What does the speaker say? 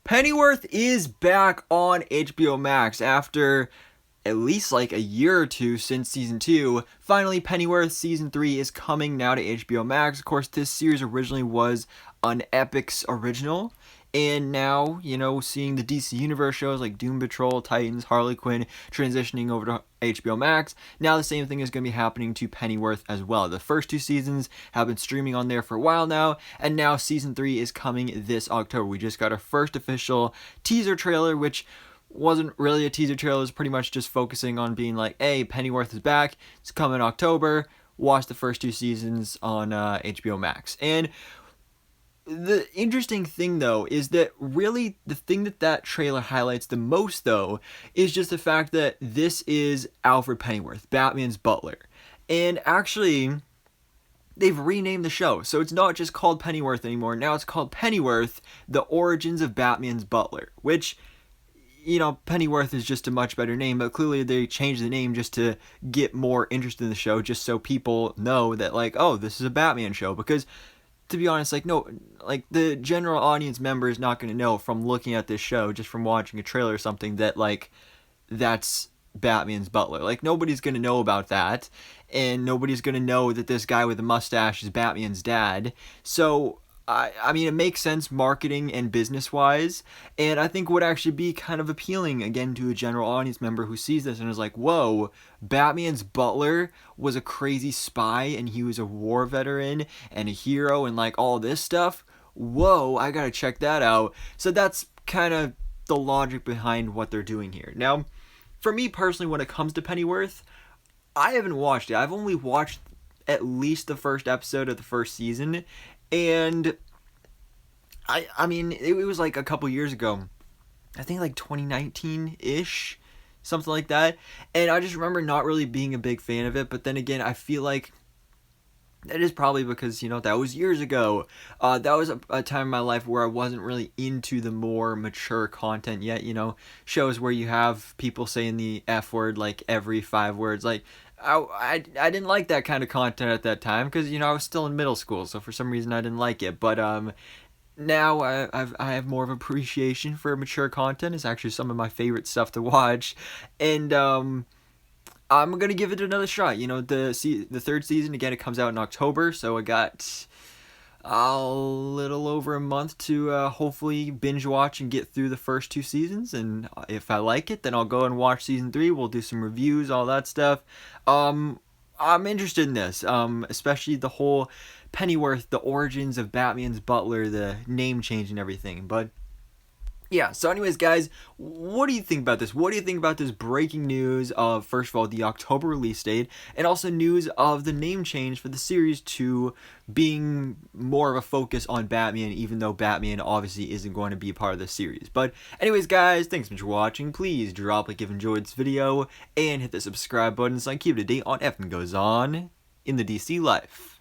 Pennyworth is back on HBO Max after at least like a year or two since season 2. Finally, Pennyworth season 3 is coming now to HBO Max. Of course, this series originally was an Epix original. And now, seeing the DC Universe shows like Doom Patrol, Titans, Harley Quinn transitioning over to HBO Max, now the same thing is going to be happening to Pennyworth as well. The first 2 seasons have been streaming on there for a while now, and now season 3 is coming this October. We just got our first official teaser trailer, which wasn't really a teaser trailer. It was pretty much just focusing on being like, hey, Pennyworth is back. It's coming October. Watch the first 2 seasons on HBO Max. And the interesting thing, though, is that really the thing that trailer highlights the most, though, is just the fact that this is Alfred Pennyworth, Batman's butler. And actually, they've renamed the show, so it's not just called Pennyworth anymore. Now it's called Pennyworth, The Origins of Batman's Butler, which, Pennyworth is just a much better name, but clearly they changed the name just to get more interest in the show, just so people know that, like, oh, this is a Batman show, because to be honest, the general audience member is not going to know from looking at this show, just from watching a trailer or something, that, that's Batman's butler. Nobody's going to know about that, and nobody's going to know that this guy with a mustache is Batman's dad. So, I mean, it makes sense marketing and business-wise, and I think would actually be kind of appealing, again, to a general audience member who sees this and is like, whoa, Batman's butler was a crazy spy, and he was a war veteran, and a hero, and, all this stuff? Whoa, I gotta check that out. So that's kind of the logic behind what they're doing here. Now, for me personally, when it comes to Pennyworth, I haven't watched it. I've only watched at least the first episode of the first season, and I mean, it was a couple years ago. I think 2019-ish, something like that. And I just remember not really being a big fan of it. But then again, I feel like that is probably because, that was years ago. That was a time in my life where I wasn't really into the more mature content yet. Shows where you have people saying the F word every 5 words. I didn't like that kind of content at that time because, I was still in middle school. So for some reason I didn't like it. But now I have more of appreciation for mature content. It's actually some of my favorite stuff to watch. And I'm going to give it another shot. The third season, again, it comes out in October. So I got a little over a month to hopefully binge watch and get through the first 2 seasons. And if I like it, then I'll go and watch season 3. We'll do some reviews, all that stuff. I'm interested in this, especially the whole Pennyworth, the origins of Batman's butler, the name change and everything. But yeah, so anyways, guys, what do you think about this? What do you think about this breaking news of, first of all, the October release date, and also news of the name change for the series to being more of a focus on Batman, even though Batman obviously isn't going to be a part of the series. But anyways, guys, thanks so much for watching. Please drop a like if you enjoyed this video, and hit the subscribe button so I can keep up to date on everything that goes on in the DC life.